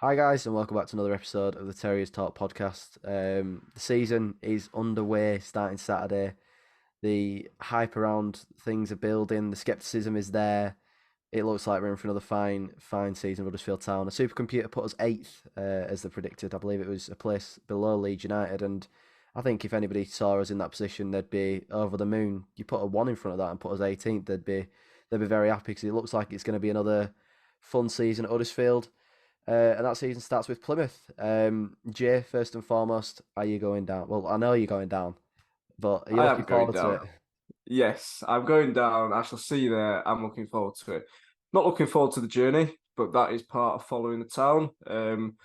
Hi guys, and welcome back to another episode of the Terriers Talk podcast. The season is underway, starting Saturday. The hype around things are building. The skepticism is there. It looks like we're in for another fine season. Huddersfield Town. A supercomputer put us eighth, as they predicted. I believe it was a place below Leeds United, and I think if anybody saw us in that position, they'd be over the moon. You put a one in front of that and put us 18th, they'd be very happy because it looks like it's going to be another fun season at Huddersfield. And that season starts with Plymouth. Jay, first and foremost, are you going down? Well, I know you're going down, but are you I am looking going forward to down. it? Of Yes, I'm going down. I shall see you there. I'm looking forward to it. Not looking forward to the journey, but that is part of following the town.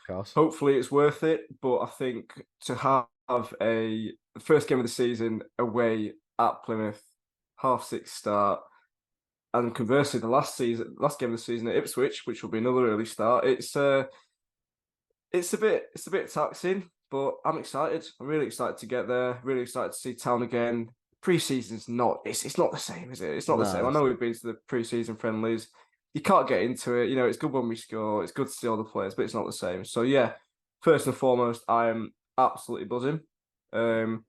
course. Hopefully it's worth it. But I think to have a first game of the season away at Plymouth, 6:30 start, and conversely last game of the season at Ipswich, which will be another early start. It's a bit taxing, but I'm excited. I'm really excited to get there. Really excited to see town again. Pre-season's not. It's not the same, is it? It's not the No, same. I know we've been to the pre-season friendlies. You can't get into it. It's good when we score. It's good to see all the players, but it's not the same. So yeah, first and foremost, I am absolutely buzzing. Um,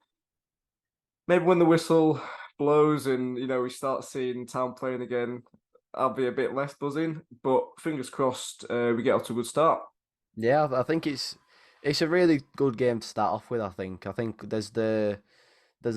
Maybe when the whistle blows and we start seeing town playing again, I'll be a bit less buzzing. But fingers crossed, we get off to a good start. yeah, I think it's a really good game to start off with. I think there's the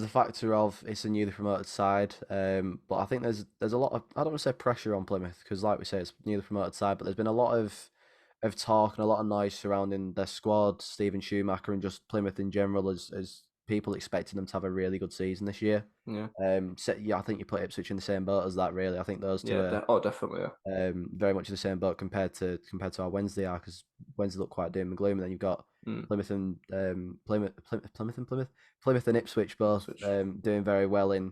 factor of it's a newly promoted side, but I think there's a lot of, I don't want to say pressure on Plymouth because like we say it's newly promoted side, but there's been a lot of talk and a lot of noise surrounding their squad, Stephen Schumacher, and just Plymouth in general as people expecting them to have a really good season this year. Yeah, So yeah, I think you put Ipswich in the same boat as that. Really, I think those two yeah. are Definitely. Yeah. very much in the same boat compared to our Wednesday are because Wednesday look quite dim and gloom, and then you've got Mm. Plymouth and Plymouth and Ipswich both Switch. doing very well in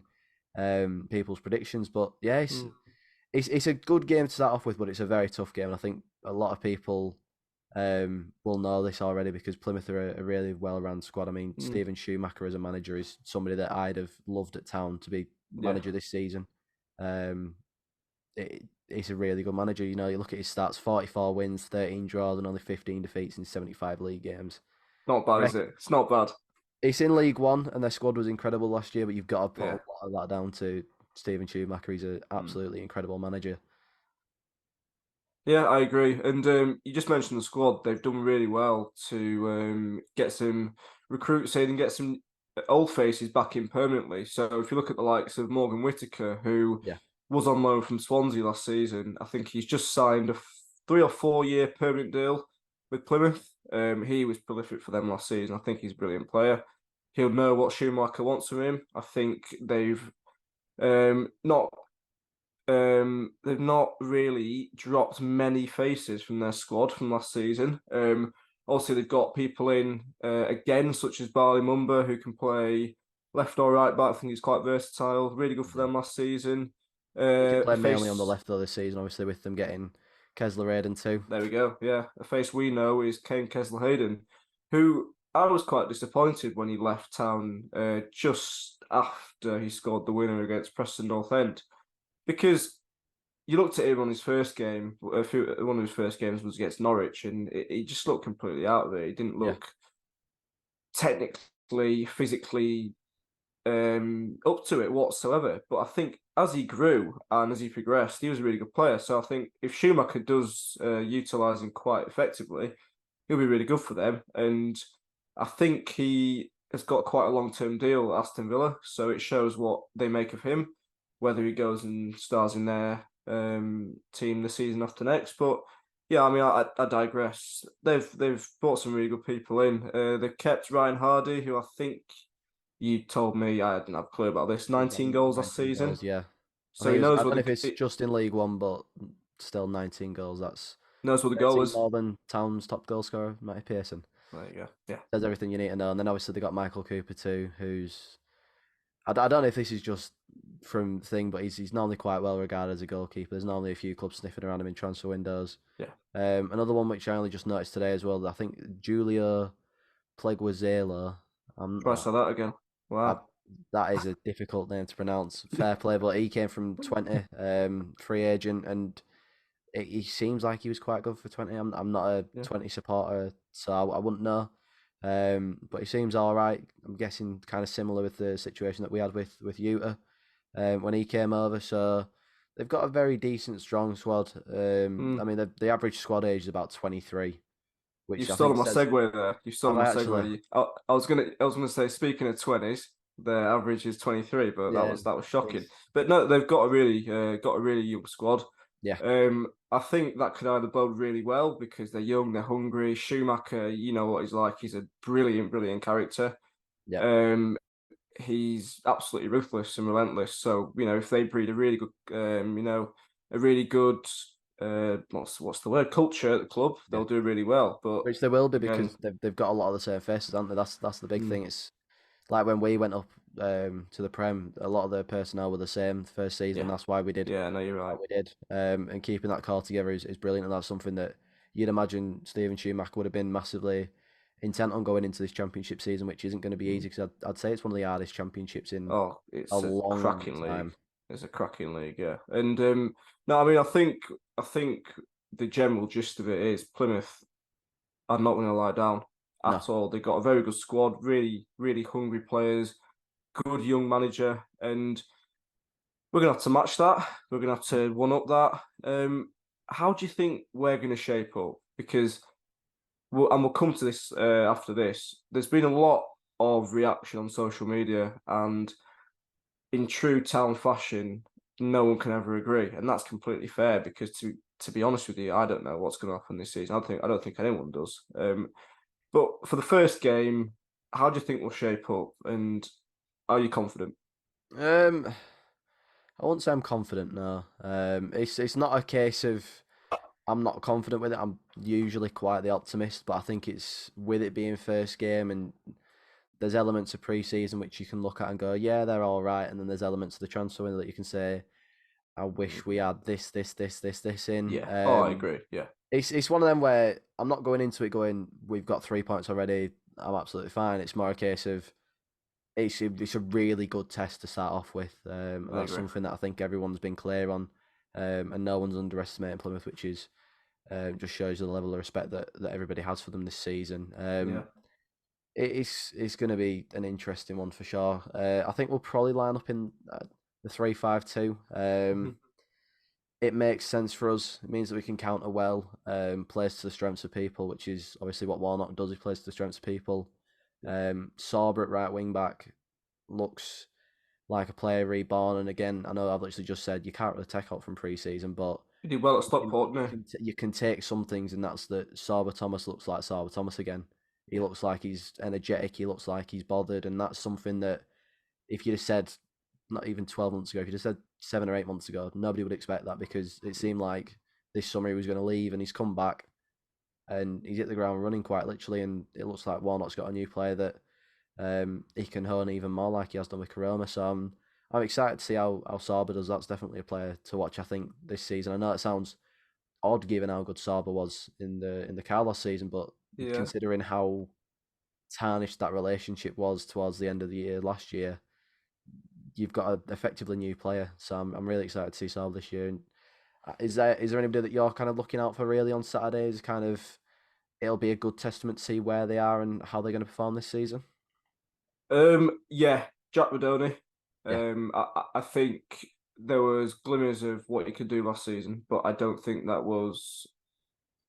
people's predictions. But yeah, Mm. it's a good game to start off with, but it's a very tough game. And I think a lot of people will know this already because Plymouth are a really well-run squad. I mean, Mm. Stephen Schumacher as a manager is somebody that I'd have loved at Town to be Yeah. manager this season. Um, he's a really good manager. You look at his stats: 44 wins, 13 draws, and only 15 defeats in 75 league games. Not I bad, is reckon it? It's not bad. it's in League One, and their squad was incredible last year. But you've got to put a Yeah. lot of that down to Stephen Schumacher. He's an Mm. absolutely incredible manager. Yeah, I agree. And you just mentioned the squad. They've done really well to get some recruits in and get some old faces back in permanently. So if you look at the likes of Morgan Whittaker, who Yeah, was on loan from Swansea last season, I think he's just signed a 3 or 4 year permanent deal with Plymouth. He was prolific for them last season. I think he's a brilliant player. He'll know what Schumacher wants from him. I think not they've not really dropped many faces from their squad from last season. Also, they've got people in again, such as Barley Mumba, who can play left or right back. I think he's quite versatile. Really good for yeah. them last season. He can A play mainly on the face, left though this season, obviously with them getting Kessler Aiden too. there we go. Yeah, a face we know is Kane Kessler-Hayden, who I was quite disappointed when he left town just after he scored the winner against Preston North End because you looked at him on his first game. One of his first games was against Norwich, and he just looked completely out of it. He didn't Yeah, look technically, physically up to it whatsoever. But I think as he grew and as he progressed, he was a really good player. So I think if Schumacher does utilise him quite effectively, he'll be really good for them. And I think he has got quite a long-term deal at Aston Villa, so it shows what they make of him, whether he goes and stars in their team the season after next. But yeah, I mean, I digress. They've brought some really good people in. They've kept Ryan Hardy, who I think you told me I didn't have a clue about this. he's got 19 goals last 19 season, goals. Yeah, I so think he it was. I knows don't what know if the it's just in League One, but still 19 goals. That's knows what the goal 13 is. more than Town's top goal scorer, Matty Pearson. There you go. Yeah. Says everything you need to know. And then obviously they got Michael Cooper too, who's I don't know if this is just from thing, but he's normally quite well regarded as a goalkeeper. There's normally a few clubs sniffing around him in transfer windows. Yeah. Another one which I only just noticed today as well. I think Julio Pleguezelo. Try say that again. I, Wow. that is a difficult name to pronounce. Fair play, but he came from 20, free agent, and he seems like he was quite good for 20. I'm not a Yeah. 20 supporter, so I wouldn't know. But he seems all right. I'm guessing kind of similar with the situation that we had with Utah when he came over. So they've got a very decent, strong squad. I Mm. mean, the average squad age is about 23, which You've I think stolen my says. segue there. You've Have stolen my I actually? segue. I was gonna say, speaking of 20s, their average is 23, but Yeah, that was shocking. it's But no, they've got a really young squad. yeah, I think that could either bode really well because they're young, they're hungry. Schumacher, you know what he's like. He's a brilliant, brilliant character. yeah, Um, he's absolutely ruthless and relentless. So, if they breed a really good, a really good, what's the word, culture at the club, yeah. they'll do really well. But Which they will be again, because they've got a lot of the same faces, haven't they? That's the big mm, thing. It's like when we went up to the Prem, a lot of the personnel were the same the first season. yeah, That's why we did yeah, no, you're right. what we did. And keeping that core together is brilliant, and that's something that you'd imagine Stephen Schumacher would have been massively intent on going into this championship season, which isn't going to be Mm. easy because I'd say it's one of the hardest championships in Oh, a it's a long cracking league. time. It's a cracking league, yeah. And no, I mean, I think the general gist of it is Plymouth are not going to lie down No, at all. They've got a very good squad, really, really hungry players, good young manager, and we're going to have to match that. We're going to have to one up that. How do you think we're going to shape up? Because we'll come to this after this. There's been a lot of reaction on social media, and in true town fashion, no one can ever agree, and that's completely fair. Because to be honest with you, I don't know what's going to happen this season. I don't think anyone does. But for the first game, how do you think we'll shape up, and are you confident? um, I won't say I'm confident. No, it's not a case of I'm not confident with it. I'm usually quite the optimist, but I think it's with it being first game and there's elements of pre-season which you can look at and go, yeah, they're all right, and then there's elements of the transfer window that you can say, I wish we had this in. Yeah. Oh, I agree. Yeah. It's one of them where I'm not going into it going, we've got 3 points already. I'm absolutely fine. It's more a case of it's a really good test to start off with, and I that's agree. something that I think everyone's been clear on, and no one's underestimating Plymouth, which is just shows the level of respect that everybody has for them this season. Yeah. It's going to be an interesting one for sure. I think we'll probably line up in the 3-5-2. Mhm. It makes sense for us. It means that we can counter well, plays to the strengths of people, which is obviously what Warnock does. He plays to the strengths of people. Yeah. Sauber at right wing back looks like a player reborn. And again, I know I've literally just said you can't really take out from pre-season, but He did well at Stockport, didn't you can take some things, and that's that Sauber Thomas looks like Sauber Thomas again. He he? Yeah. looks like he's energetic. He looks like he's bothered, and that's something that if you'd have said not even 12 months ago, if you'd have said 7 or 8 months ago, nobody would expect that because it seemed like this summer he was going to leave, and he's come back and he's hit the ground running quite literally, and it looks like Warnock's got a new player that he can hone even more like he has done with Karoma. So I'm excited to see how Sauber does. That's definitely a player to watch. I think this season. I know it sounds odd given how good Sauber was in the Carlos season, but Yeah. considering how tarnished that relationship was towards the end of the year last year, you've got an effectively new player. So I'm really excited to see Sauber this year. And is there anybody that you're kind of looking out for really on Saturdays? Kind of, it'll be a good testament to see where they are and how they're going to perform this season. Yeah, Jack Rodoni. Yeah, I think there was glimmers of what he could do last season, but I don't think that was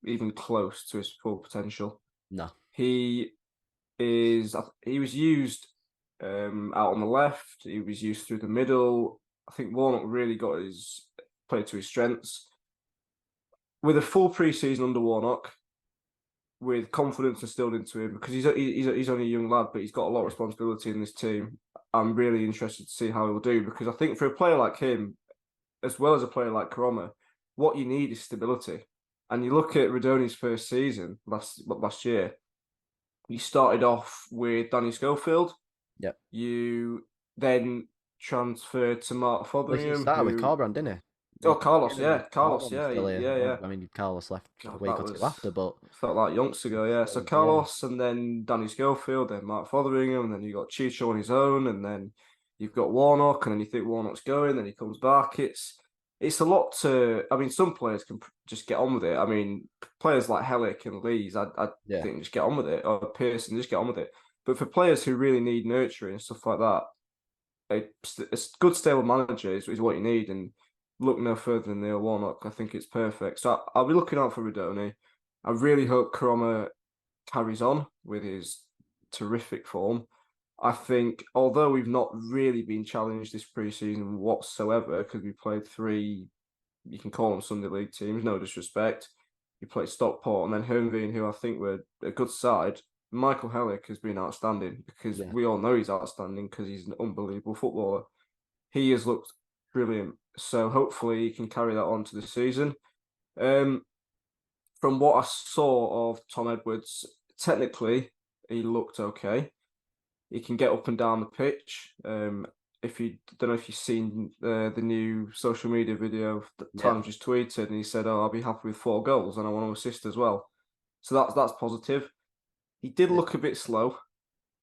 even close to his full potential. no, He he was used out on the left. He was used through the middle. I think Warnock really got his play to his strengths. With a full preseason under Warnock, with confidence instilled into him, because he's only a young lad, but he's got a lot of yeah, responsibility in this team. I'm really interested to see how he'll do because I think for a player like him, as well as a player like Karoma, what you need is stability. And you look at Radoni's first season last year. You started off with Danny Schofield. yeah. You then transferred to Mark Well, he Fotheringham, started with who Corberan, didn't he? oh He Carlos, came in yeah, with Carlos, Corberan yeah, still here. yeah, yeah. I mean, Carlos left a God, week that or two was after, but felt like yonks ago, yeah. So still, yeah, Carlos and then Danny Schofield, then Mark Fotheringham, and then you got Chicho on his own, and then you've got Warnock, and then you think Warnock's going, then he comes back. it's a lot to. I mean, some players can just get on with it. I mean, players like Hellick and Lees, I Yeah, think just get on with it, or Pearson, just get on with it. But for players who really need nurturing and stuff like that, a good stable manager is what you need. And look no further than Neil Warnock. I think it's perfect. So I'll be looking out for Radoni. I really hope Karoma carries on with his terrific form. I think, although we've not really been challenged this preseason whatsoever, because we played three, you can call them Sunday League teams, no disrespect. We played Stockport and then Hernveen, who I think were a good side. Michael Hellick has been outstanding because yeah, we all know he's outstanding because he's an unbelievable footballer. He has looked brilliant. So hopefully he can carry that on to the season. Um, from what I saw of Tom Edwards, technically he looked okay. He can get up and down the pitch. If you don't know if you've seen the new social media video that yeah, Tom just tweeted, and he said, "Oh, I'll be happy with 4 goals, and I want to assist as well." So that's positive. He did yeah. look a bit slow.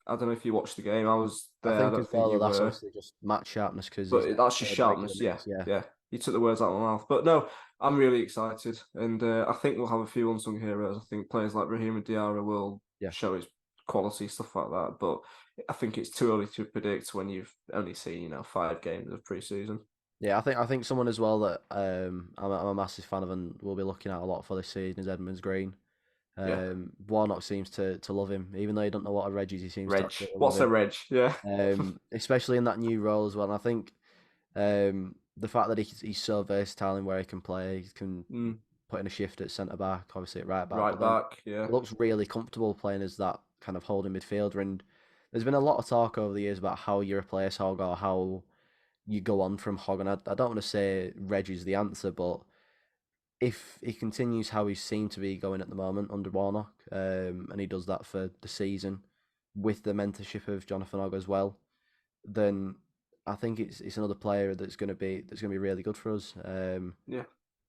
I don't know if you watched the game. I was I there. I think don't as think well you that that's were. obviously just match sharpness because he's But not that's just played regular sharpness. Yeah, minutes. Yeah, yeah. You took the words out of my mouth. But no, I'm really excited, and I think we'll have a few unsung heroes. I think players like Raheem Diarra will yeah. show his quality, stuff like that. But I think it's too early to predict when you've only seen 5 games of pre-season. Yeah, I think someone as well that I'm a massive fan of and will be looking at a lot for this season is Edmonds Green. Yeah, Warnock seems to love him, even though he don't know what a Reg is. He seems to Reg. absolutely love What's a him. Reg? Yeah, Especially in that new role as well. And I think the fact that he's so versatile in where he can play, he can mm, put in a shift at centre back, obviously at right back, right but then back. Yeah, he looks really comfortable playing as that kind of holding midfielder. And there's been a lot of talk over the years about how you replace Hog or how you go on from Hog. And I don't want to say Reg is the answer, but if he continues how he seemed to be going at the moment under Warnock, and he does that for the season with the mentorship of Jonathan Hogg as well, then I think it's another player that's gonna be really good for us. yeah,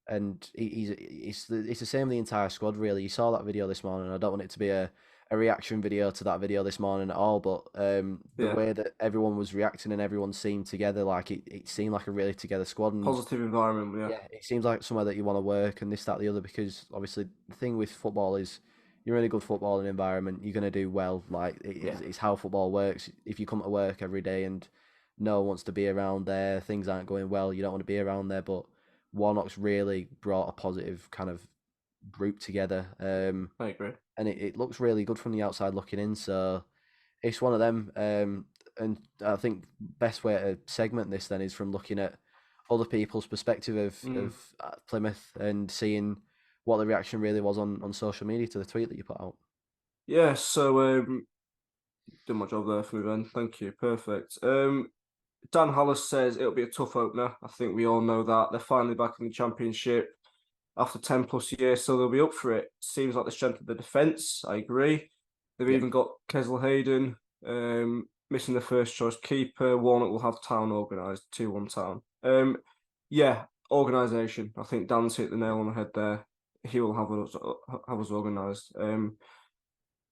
And it's the same with the entire squad really. You saw that video this morning. I don't want it to be a reaction video to that video this morning at all, but the yeah. way that everyone was reacting and everyone seemed together, like it seemed like a really together squad. And Positive environment. Yeah, yeah, it seems like somewhere that you want to work and this, that, the other, because obviously the thing with football is you're in a good footballing environment, you're going to do well. Like yeah, it's how football works. If you come to work every day and no one wants to be around there, things aren't going well, you don't want to be around there. But Warnock's really brought a positive kind of group together, I agree. and it looks really good from the outside looking in. So it's one of them. And I think best way to segment this then is from looking at other people's perspective Mm. of Plymouth and seeing what the reaction really was on social media to the tweet that you put out. Yeah. So done my job there for me, Ben. Thank you. Perfect. Dan Hollis says it'll be a tough opener. I think we all know that. They're finally back in the championship after 10 plus years, so they'll be up for it. Seems like the strength of the defence. I agree. They've Yeah, even got Kesel Hayden, missing the first choice keeper. Warnock will have Town organised, 2-1 Town. Yeah, organisation. I think Dan's hit the nail on the head there. He will have us organised.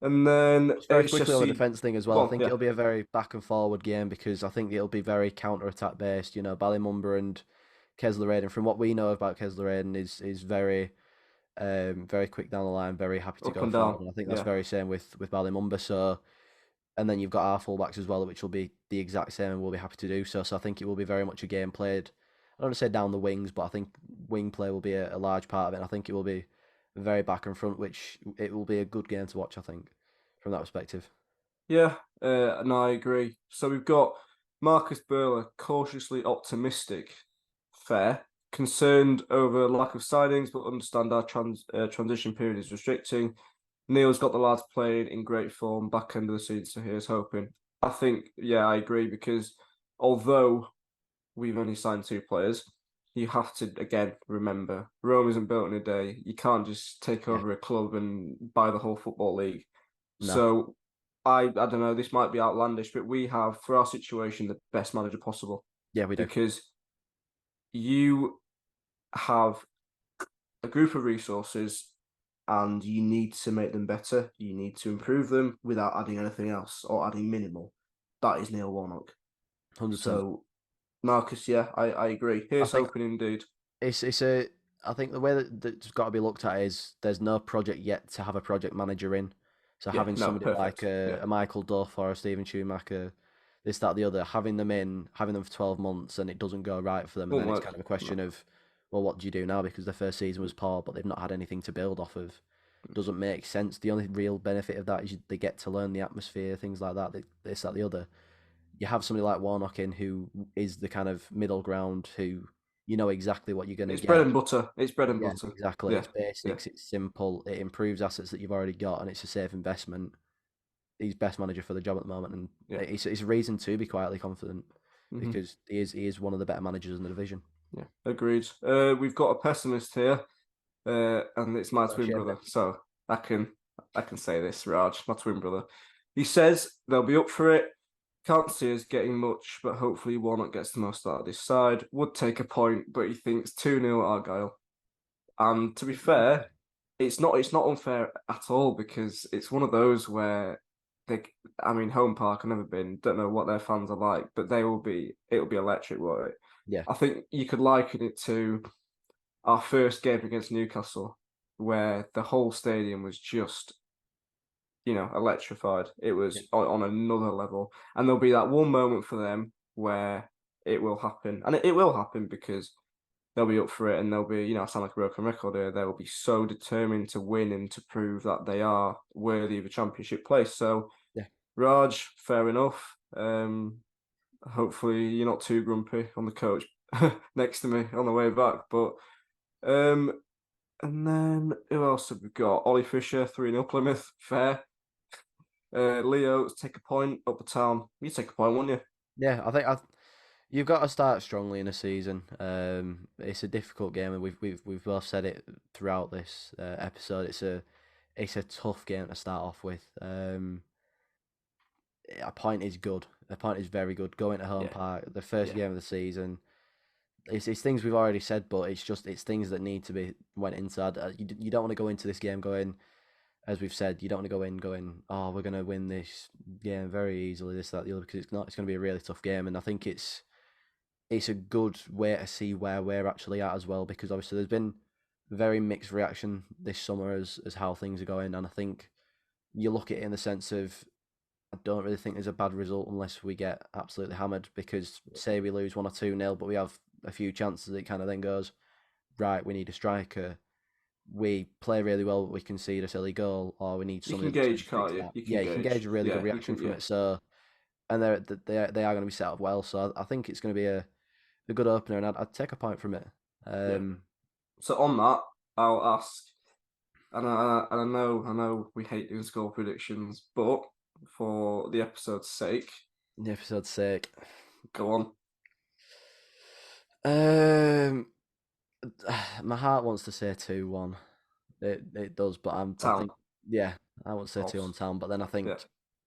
And then just very it's quickly just on the see. defence thing as well. Go I on, think yeah, it'll be a very back and forward game because I think it'll be very counter attack based. Ballymumba and Kesler Aiden, from what we know about Kesler Aiden, is very quick down the line, very happy to up go and forward. down. And I think that's Yeah, very same with Ballymumba. So and then you've got our fullbacks as well, which will be the exact same, and we'll be happy to do so. So I think it will be very much a game played. I don't want to say down the wings, but I think wing play will be a large part of it. And I think it will be very back and front, which it will be a good game to watch. I think from that perspective. yeah, and I agree. So we've got Marcus Burler cautiously optimistic, fair, concerned over lack of signings, but understand our transition period is restricting. Neil's got the lads playing in great form back end of the season, so here's hoping. I think, yeah, I agree because although we've only signed 2 players, you have to again remember Rome isn't built in a day. You can't just take Yeah. over a club and buy the whole football league. No. So I don't know, this might be outlandish, but we have for our situation the best manager possible Yeah, we do. because you have a group of resources and you need to make them better. You need to improve them without adding anything else or adding minimal. That is Neil Warnock. 100%. So Marcus, yeah, I agree. I Here's think hoping indeed. it's a. I think the way that's got to be looked at is there's no project yet to have a project manager in. So Yeah, having no, somebody like perfect. Yeah, a Michael Duff or a Stephen Schumacher, this, that, the other, having them in, having them for 12 months and it doesn't go right for them, and won't then it's work. kind of a No. question of, well, what do you do now? Because their first season was poor, but they've not had anything to build off of. Doesn't make sense. The only real benefit of that is they get to learn the atmosphere, things like that, this, that, the other. You have somebody like Warnock in who is the kind of middle ground who you know exactly what you're going to It's bread get. and butter. It's bread and Yeah, butter. exactly. Yeah, It's yeah, basics, it's simple, it improves assets that you've already got, and it's a safe investment. He's best manager for the job at the moment, and yeah. it's a reason to be quietly confident Hmm. because he is one of the better managers in the division. Yeah, agreed. We've got a pessimist here, and it's my Oh, twin shame brother. then. So I can I can say this, Raj, my twin brother. He says they'll be up for it. Can't see us getting much, but hopefully Warnock gets the most out of this side. Would take a point, but he thinks 2-0 Argyle. And to be fair, it's not unfair at all because it's one of those where they I mean home park I've never been, don't know what their fans are like, but it'll be electric, won't it? Yeah, I think you could liken it to our first game against Newcastle, where the whole stadium was just, electrified. It yeah, was on another level. And there'll be that one moment for them where it will happen. And it will happen because they'll be up for it and they'll be, I sound like a broken record here. They'll be so determined to win and to prove that they are worthy of a championship place. So, yeah. Raj, fair enough. Hopefully you're not too grumpy on the coach next to me on the way back. But um, and then who else have we got? Ollie Fisher, 3-0 Plymouth, fair. Leo, take a point up the town. You take a point, won't you? Yeah, you've got to start strongly in a season. It's a difficult game, and we've both said it throughout this episode. It's a tough game to start off with. A point is good. A point is very good. Going to home Yeah, park, the first yeah. game of the season. It's things we've already said, but it's things that need to be went inside. You don't want to go into this game going, as we've said, you don't want to go in going, oh, we're going to win this game very easily, this, that, the other, because it's not. It's going to be a really tough game, and I think it's a good way to see where we're actually at as well, because obviously there's been very mixed reaction this summer as how things are going, and I think you look at it in the sense of I don't really think there's a bad result unless we get absolutely hammered, because say we lose 1 or 2-0, but we have a few chances, it kind of then goes, right, we need a striker. We play really well, but we concede a silly goal, or we need You can somebody to gauge, fix can't you? that. You can Yeah, you can gauge gauge. a really good Yeah, you reaction can. from Yeah, it. So, and they are going to be set up well. So I think it's going to be a good opener, and I'd take a point from it. yeah. Um, So on that, I'll ask, and I know we hate doing score predictions, but for the episode's sake, the episode's sake. go on. Um, my heart wants to say 2-1. It does, but I Town, think yeah, I want to say 2 on Hobbs. town, but then Yeah.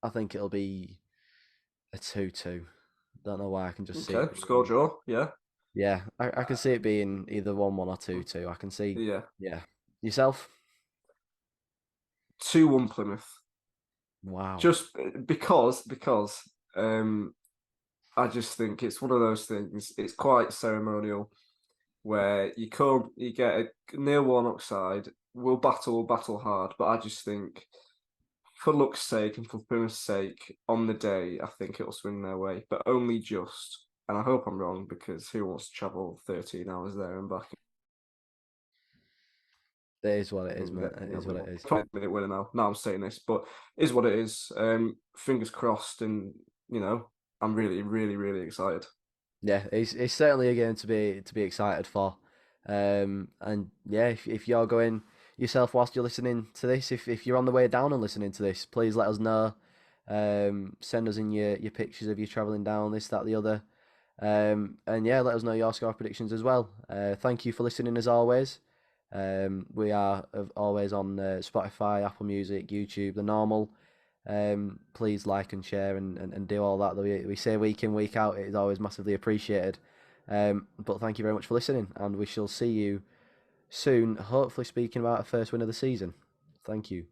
I think it'll be a 2-2. Don't know why I can just see Okay. it Score being draw. Yeah. yeah, I can see it being either 1-1 or 2-2. I can see Yeah. yeah. Yourself? 2-1 Plymouth. Wow. Just because I just think it's one of those things. It's quite ceremonial where you get a Neil Warnock side. We'll battle hard, but I just think for luck's sake and for Plymouth's sake, on the day, I think it'll swing their way, but only just. And I hope I'm wrong because who wants to travel 13 hours there and back? It is what it is, And mate. get, It is what it is. 5 minute winner now. Now I'm saying this, but it is what it is. Fingers crossed, and you know, I'm really, really, really excited. Yeah, it's certainly a game to be excited for. And yeah, if you're going yourself whilst you're listening to this, if you're on the way down and listening to this, please let us know. Send us in your pictures of you travelling down, this, that, the other. And yeah, let us know your score predictions as well. Thank you for listening as always. We are always on Spotify, Apple Music, YouTube, the normal. Please like and share and do all that we say week in, week out. It is always massively appreciated. But thank you very much for listening, and we shall see you soon, hopefully speaking about a first win of the season. Thank you.